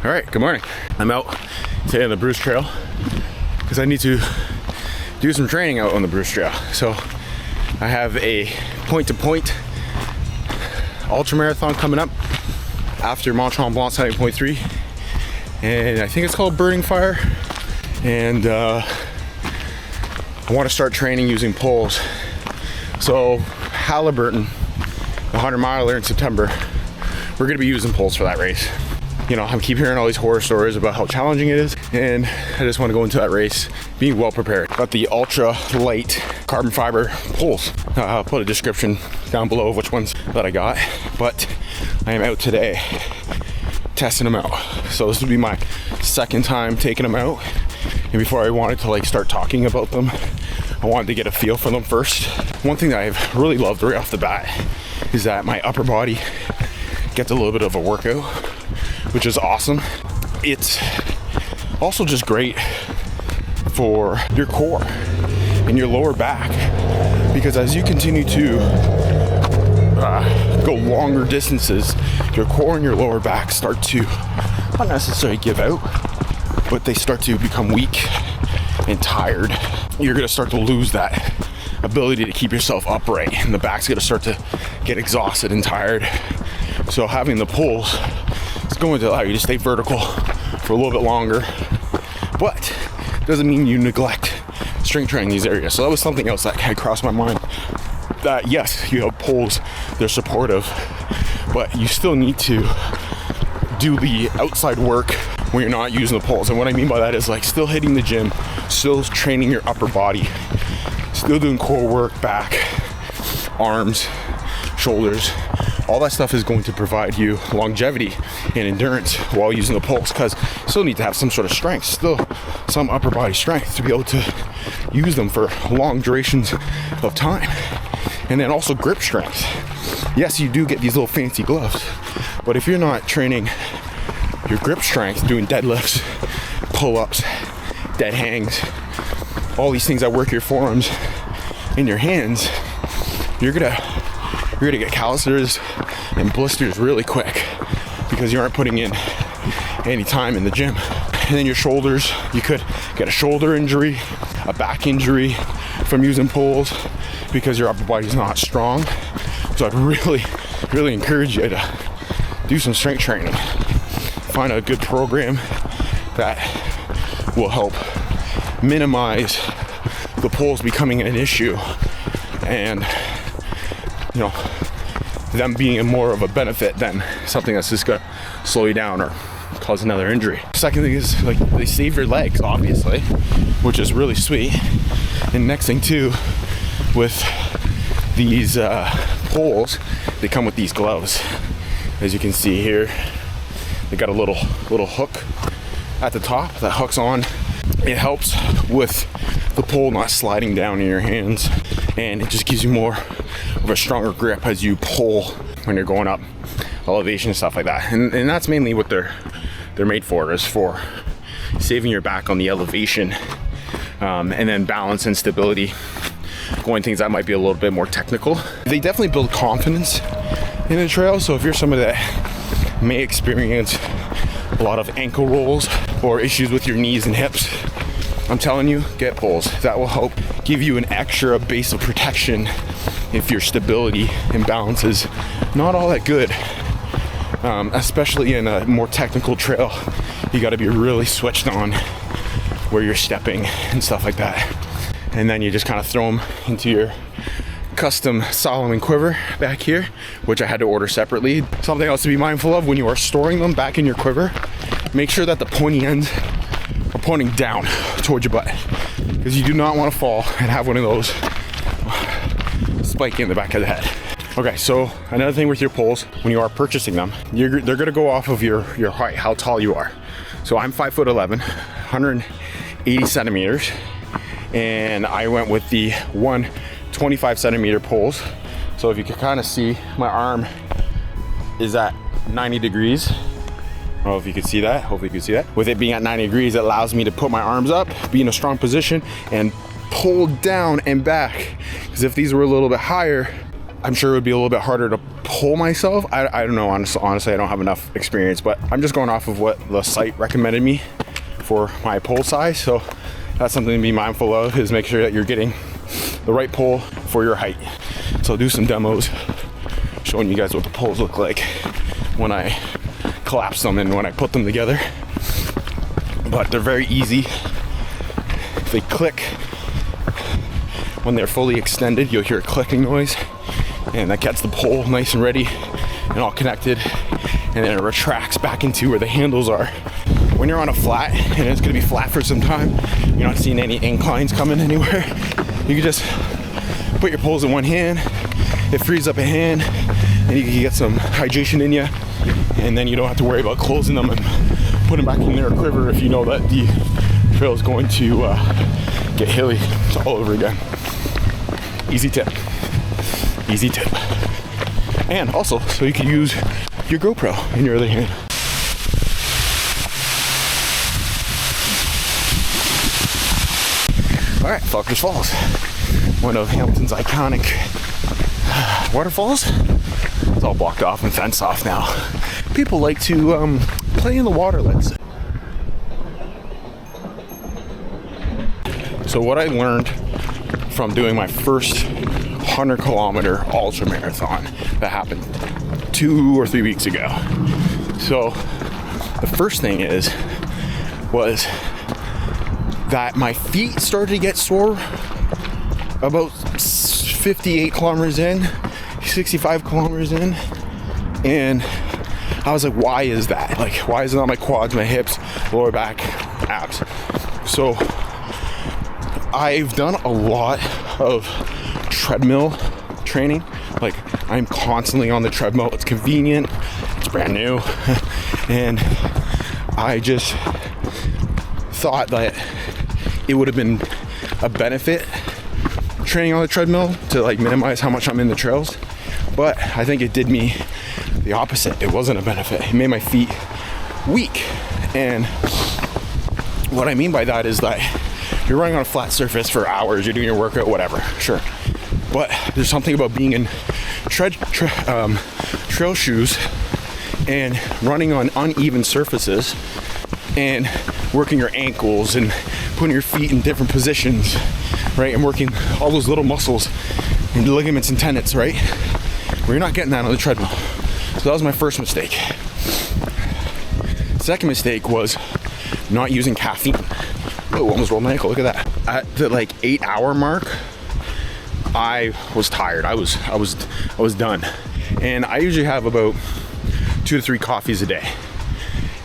All right, good morning. I'm out today on the Bruce Trail because I need to do some training out on the Bruce Trail. So I have a point-to-point ultra marathon coming up after Mont Tremblant 7.3, and I think it's called Burning Fire. And I want to start training using poles. So Haliburton, the 100-miler in September, we're going to be using poles for that race. You know, I keep hearing all these horror stories about how challenging it is, and I just want to go into that race being well prepared. Got the ultralight carbon fiber poles. I'll put a description down below of which ones that I got, but I am out today testing them out. So this will be my second time taking them out, and before I wanted to start talking about them, I wanted to get a feel for them first. One thing that I've really loved right off the bat is that my upper body gets a little bit of a workout, which is awesome. It's also just great for your core and your lower back, because as you continue to go longer distances, your core and your lower back start to not necessarily give out, but they start to become weak and tired. You're gonna start to lose that ability to keep yourself upright, and the back's gonna start to get exhausted and tired. So having the poles is going to allow you to stay vertical for a little bit longer, but doesn't mean you neglect strength training in these areas. So that was something else that had crossed my mind, that yes, you have poles, they're supportive, but you still need to do the outside work when you're not using the poles. And what I mean by that is still hitting the gym, still training your upper body, still doing core work, back, arms, shoulders. All that stuff is going to provide you longevity and endurance while using the poles, because you still need to have some sort of strength, still some upper body strength to be able to use them for long durations of time. And then also grip strength. Yes, you do get these little fancy gloves, but if you're not training your grip strength, doing deadlifts, pull-ups, dead hangs, all these things that work your forearms and your hands, you're gonna get calluses and blisters really quick because you aren't putting in any time in the gym. And then your shoulders, you could get a shoulder injury, a back injury from using poles because your upper body's not strong. So I'd really encourage you to do some strength training. Find a good program that will help minimize the poles becoming an issue, and them being more of a benefit than something that's just gonna slow you down or cause another injury. Second thing is they save your legs, obviously, which is really sweet. And next thing too, with these poles, they come with these gloves. As you can see here, they got a little hook at the top that hooks on. It helps with the pole not sliding down in your hands, and it just gives you more of a stronger grip as you pull when you're going up elevation and stuff like that. And that's mainly what they're made for, is for saving your back on the elevation, and then balance and stability, going things that might be a little bit more technical. They definitely build confidence in the trail. So if you're somebody that may experience a lot of ankle rolls or issues with your knees and hips, I'm telling you, get poles. That will help give you an extra base of protection if your stability and balance is not all that good. Especially in a more technical trail, you got to be really switched on where you're stepping and stuff like that. And then you just kind of throw them into your custom Solomon quiver back here, which I had to order separately. Something else to be mindful of when you are storing them back in your quiver, make sure that the pointy ends are pointing down towards your butt, because you do not want to fall and have one of those spike in the back of the head. Okay, so another thing with your poles, when you are purchasing them, they're gonna go off of your height, how tall you are. So I'm 5'11", 180 centimeters, and I went with the 125 centimeter poles. So if you can kind of see, my arm is at 90 degrees. I don't know if you can see that. Hopefully you can see that. With it being at 90 degrees, it allows me to put my arms up, be in a strong position, and pull down and back. Because if these were a little bit higher, I'm sure it would be a little bit harder to pull myself. I don't know, honestly, I don't have enough experience, but I'm just going off of what the site recommended me for my pole size. So that's something to be mindful of, is make sure that you're getting the right pole for your height. So I'll do some demos showing you guys what the poles look like when I collapse them and when I put them together. But they're very easy. They click. When they're fully extended, you'll hear a clicking noise, and that gets the pole nice and ready and all connected, and then it retracts back into where the handles are. When you're on a flat, and it's gonna be flat for some time, you're not seeing any inclines coming anywhere, you can just put your poles in one hand, it frees up a hand, and you can get some hydration in you, and then you don't have to worry about closing them and putting them back in their quiver if you know that the trail is going to get hilly all over again. Easy tip. Easy tip. And also, so you can use your GoPro in your other hand. All right, Falkers Falls, one of Hamilton's iconic waterfalls. It's all blocked off and fenced off now. People like to play in the water, let's say. So what I learned from doing my first 100-kilometer ultra marathon that happened 2 or 3 weeks ago. So the first thing was that my feet started to get sore about 58 kilometers in, 65 kilometers in, and I was like, why is that? Like, why is it not my quads, my hips, lower back, abs? So I've done a lot of treadmill training. Like, I'm constantly on the treadmill. It's convenient, it's brand new, and I just thought that it would have been a benefit training on the treadmill to like minimize how much I'm in the trails, but I think it did me the opposite. It wasn't a benefit. It made my feet weak. And what I mean by that is that you're running on a flat surface for hours, you're doing your workout, whatever, sure, but there's something about being in trail shoes and running on uneven surfaces and working your ankles and putting your feet in different positions, right, and working all those little muscles and ligaments and tendons, right, where you're not getting that on the treadmill. So that was my first mistake. Second mistake was not using caffeine. Oh, almost rolled my ankle, look at that. At the like 8-hour mark, I was tired. I was done. And I usually have about 2 to 3 coffees a day.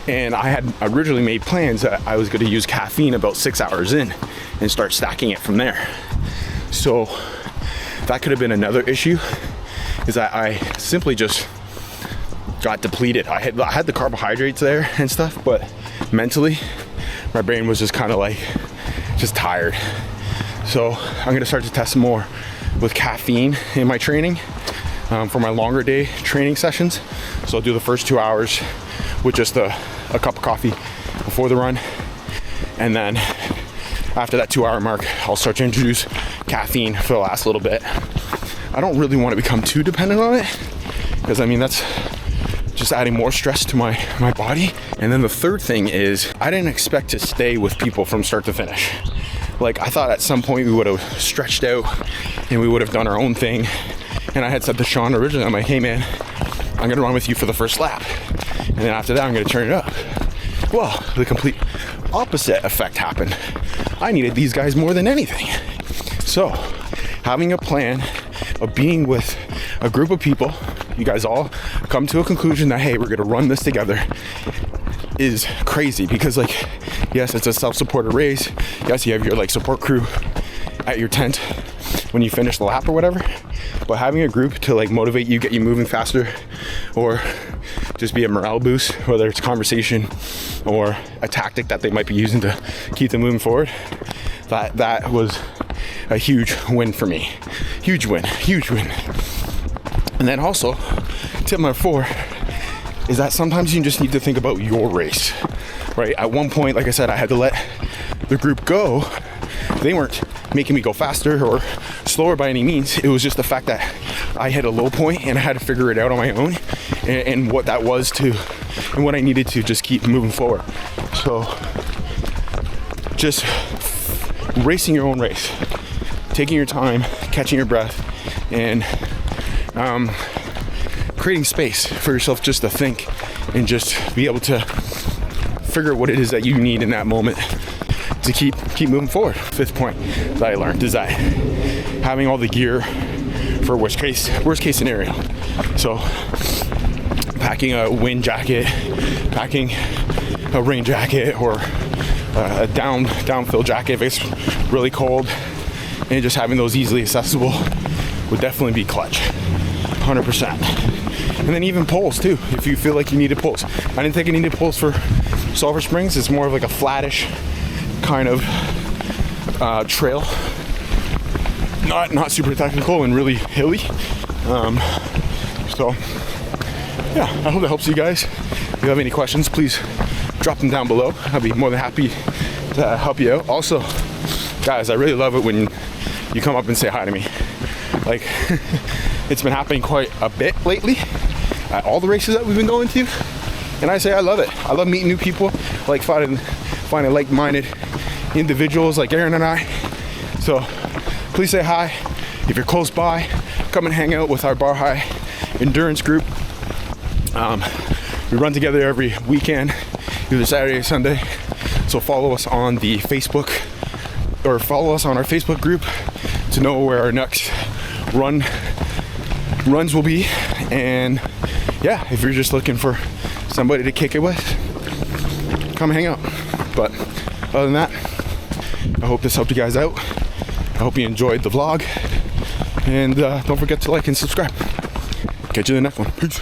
And I had originally made plans that I was going to use caffeine about 6 hours in and start stacking it from there. So that could have been another issue, is that I simply just got depleted. I had the carbohydrates there and stuff, but mentally my brain was just kind of like just tired. So I'm going to start to test more with caffeine in my training for my longer day training sessions. So I'll do the first 2 hours with just a cup of coffee before the run, and then after that 2 hour mark I'll start to introduce caffeine for the last little bit. I don't really want to become too dependent on it, because I mean that's just adding more stress to my body. And then the third thing is, I didn't expect to stay with people from start to finish. Like, I thought at some point we would have stretched out and we would have done our own thing. And I had said to Sean originally, I'm like, hey man, I'm gonna run with you for the first lap, and then after that I'm gonna turn it up. Well, the complete opposite effect happened. I needed these guys more than anything. So having a plan of being with a group of people, you guys all come to a conclusion that, hey, we're gonna run this together, is crazy. Because like, yes, it's a self-supported race. Yes, you have your like support crew at your tent when you finish the lap or whatever, but having a group to like motivate you, get you moving faster, or just be a morale boost, whether it's conversation or a tactic that they might be using to keep them moving forward, that was a huge win for me. Huge win. And then also, tip number 4 is that sometimes you just need to think about your race, right? At one point, like I said, I had to let the group go. They weren't making me go faster or slower by any means. It was just the fact that I hit a low point and I had to figure it out on my own, and what that was to, and what I needed to just keep moving forward. So just racing your own race, taking your time, catching your breath, and creating space for yourself just to think and just be able to figure out what it is that you need in that moment to keep moving forward. Fifth point that I learned is that having all the gear for worst case scenario. So packing a wind jacket, packing a rain jacket, or a downfill jacket if it's really cold, and just having those easily accessible would definitely be clutch, 100%. And then even poles too, if you feel like you needed poles. I didn't think I needed poles for Sulphur Springs. It's more of like a flattish kind of trail, not super technical and really hilly. So yeah, I hope that helps you guys. If you have any questions, please drop them down below. I'll be more than happy to help you out. Also, guys, I really love it when you come up and say hi to me. Like, it's been happening quite a bit lately at all the races that we've been going to, and I say I love it. I love meeting new people, like finding like-minded individuals like Aaron and I. So please say hi. If you're close by, come and hang out with our Bar High endurance group. We run together every weekend, either Saturday or Sunday. So follow us on the Facebook, or follow us on our Facebook group to know where our next runs will be. And yeah, if you're just looking for somebody to kick it with, come hang out. But other than that, I hope this helped you guys out. I hope you enjoyed the vlog, and don't forget to like and subscribe. Catch you in the next one. Peace.